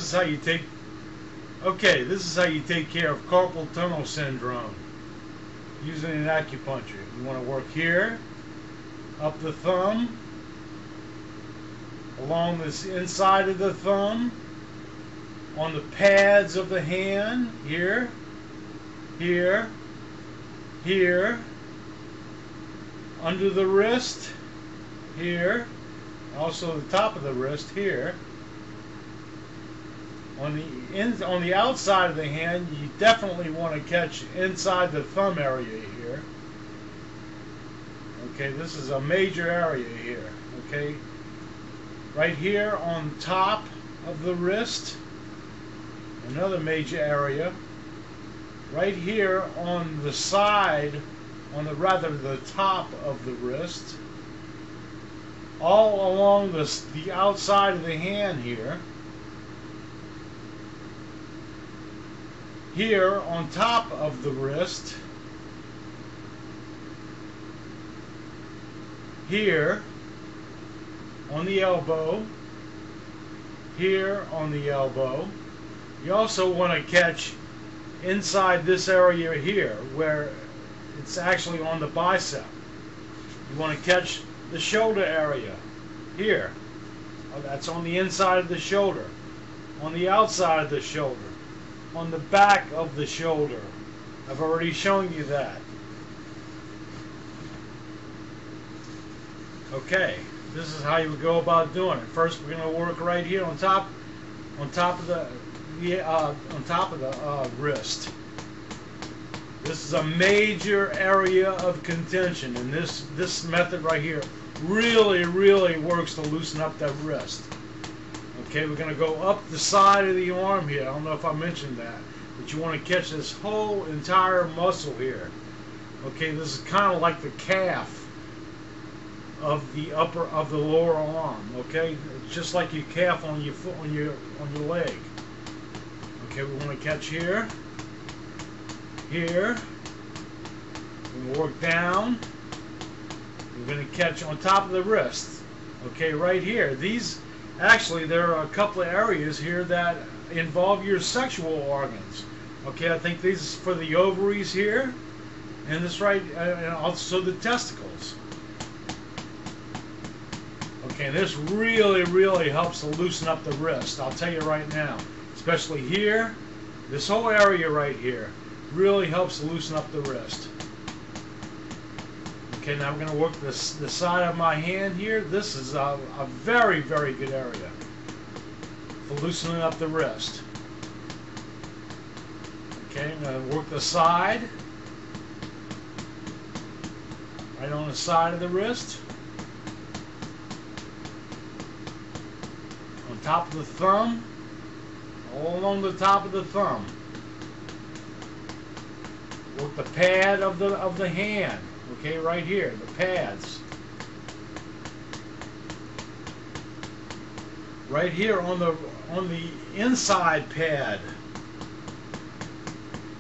is how you take care of carpal tunnel syndrome using an acupuncture. You want to work here, up the thumb, along this inside of the thumb, on the pads of the hand, here, here, here, under the wrist, here, also the top of the wrist, here. On the outside of the hand, you definitely want to catch inside the thumb area here. Okay, this is a major area here. Okay, right here on top of the wrist, another major area. Right here on the side, the top of the wrist, all along the outside of the hand here. Here on top of the wrist, here on the elbow, here on the elbow. You also want to catch inside this area here where it's actually on the bicep. You want to catch the shoulder area here. That's on the inside of the shoulder, on the outside of the shoulder, on the back of the shoulder. I've already shown you that. Okay, this is how you would go about doing it. First, we're going to work right here on top of the wrist. This is a major area of contention, and this method right here really works to loosen up that wrist. Okay, we're going to go up the side of the arm here. I don't know if I mentioned that, but you want to catch this whole entire muscle here. Okay, this is kind of like the calf of the lower arm. Okay, it's just like your calf on your foot, on your leg. Okay, we want to catch here, here. We're going to work down. We're going to catch on top of the wrist. Okay, right here. Actually, there are a couple of areas here that involve your sexual organs. Okay, I think these is for the ovaries here, and and also the testicles. Okay, this really helps to loosen up the wrist. I'll tell you right now, especially here, this whole area right here really helps to loosen up the wrist. Okay, now we're going to work the side of my hand here. This is a very good area for loosening up the wrist. Okay, I'm going to work the side, right on the side of the wrist, on top of the thumb, all along the top of the thumb. Work the pad of the hand. Okay, right here, the pads. Right here on the inside pad.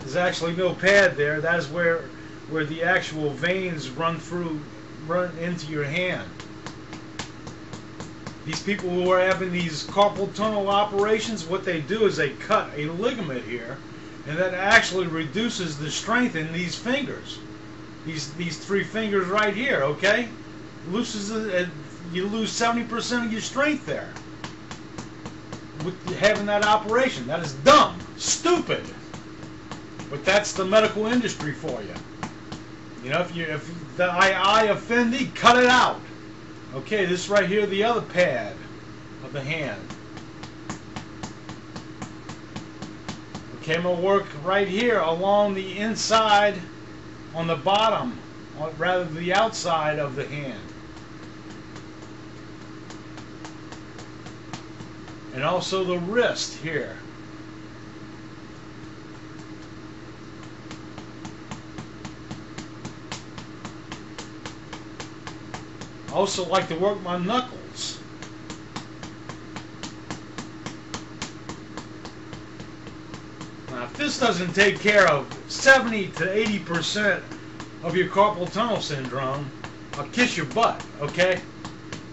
There's actually no pad there. That is where the actual veins run into your hand. These people who are having these carpal tunnel operations, what they do is they cut a ligament here, and that actually reduces the strength in these fingers. These three fingers right here, okay? You lose 70% of your strength there with having that operation. That is dumb, stupid. But that's the medical industry for you. You know, if the I offend thee, cut it out. Okay, this right here, the other pad of the hand. Okay, I'm going to work right here along the inside, on the bottom, or rather the outside of the hand. And also the wrist here. I also like to work my knuckles. Now, if this doesn't take care of 70 to 80% of your carpal tunnel syndrome, I'll kiss your butt, okay?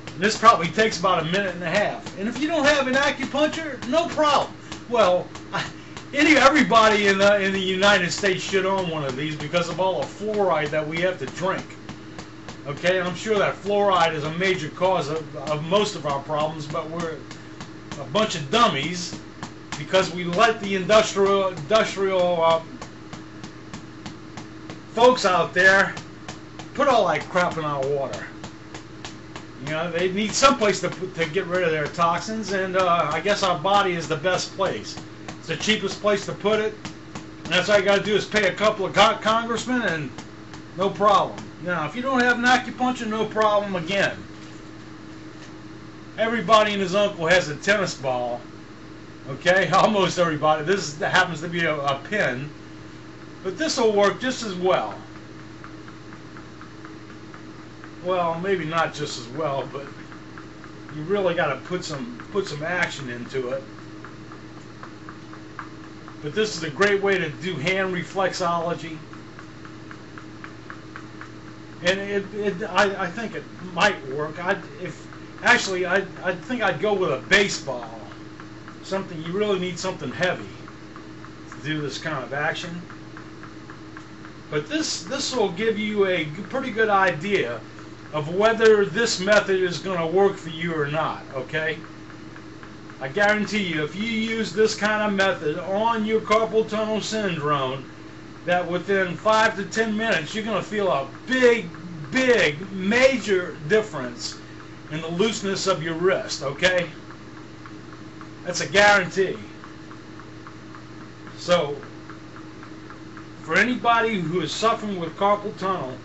And this probably takes about a minute and a half. And if you don't have an acupuncture, no problem. Well, everybody in the United States should own one of these because of all the fluoride that we have to drink. Okay, and I'm sure that fluoride is a major cause of most of our problems, but we're a bunch of dummies because we let the industrial folks out there put all that crap in our water. You know, they need some place to get rid of their toxins, and I guess our body is the best place. It's the cheapest place to put it, and that's all you got to do is pay a couple of congressmen, and no problem. Now, if you don't have an acupuncture, no problem again. Everybody and his uncle has a tennis ball. Okay, almost everybody. This happens to be a pin, but this will work just as well. Well, maybe not just as well, but you really got to put some action into it. But this is a great way to do hand reflexology, and I think it might work. I think I'd go with a baseball. Something you really need something heavy to do this kind of action. But this will give you a pretty good idea of whether this method is going to work for you or not, okay? I guarantee you, if you use this kind of method on your carpal tunnel syndrome, that within 5 to 10 minutes, you're going to feel a big, major difference in the looseness of your wrist, okay? That's a guarantee. So, for anybody who is suffering with carpal tunnel,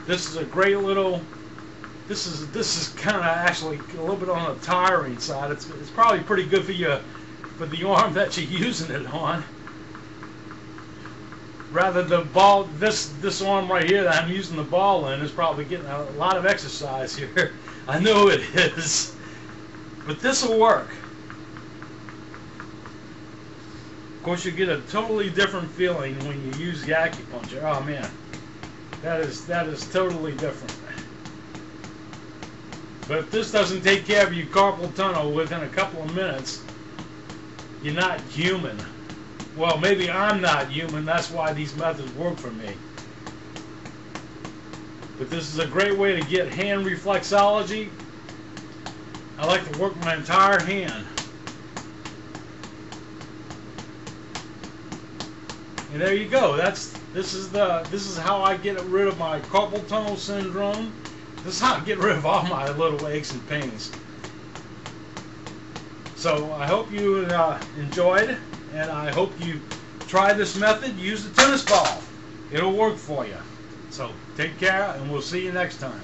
this is a great little. This is kind of actually a little bit on the tiring side. It's probably pretty good for you, for the arm that you're using it on. Rather the ball, this arm right here that I'm using the ball in is probably getting a lot of exercise here. I know it is, but this will work. Of course, you get a totally different feeling when you use the acupuncture. Oh man, that is totally different. But if this doesn't take care of your carpal tunnel within a couple of minutes, you're not human. Well, maybe I'm not human. That's why these methods work for me. But this is a great way to get hand reflexology. I like to work my entire hand. And there you go. This is how I get rid of my carpal tunnel syndrome. This is how I get rid of all my little aches and pains. So I hope you enjoyed, and I hope you try this method. Use the tennis ball. It'll work for you. So take care, and we'll see you next time.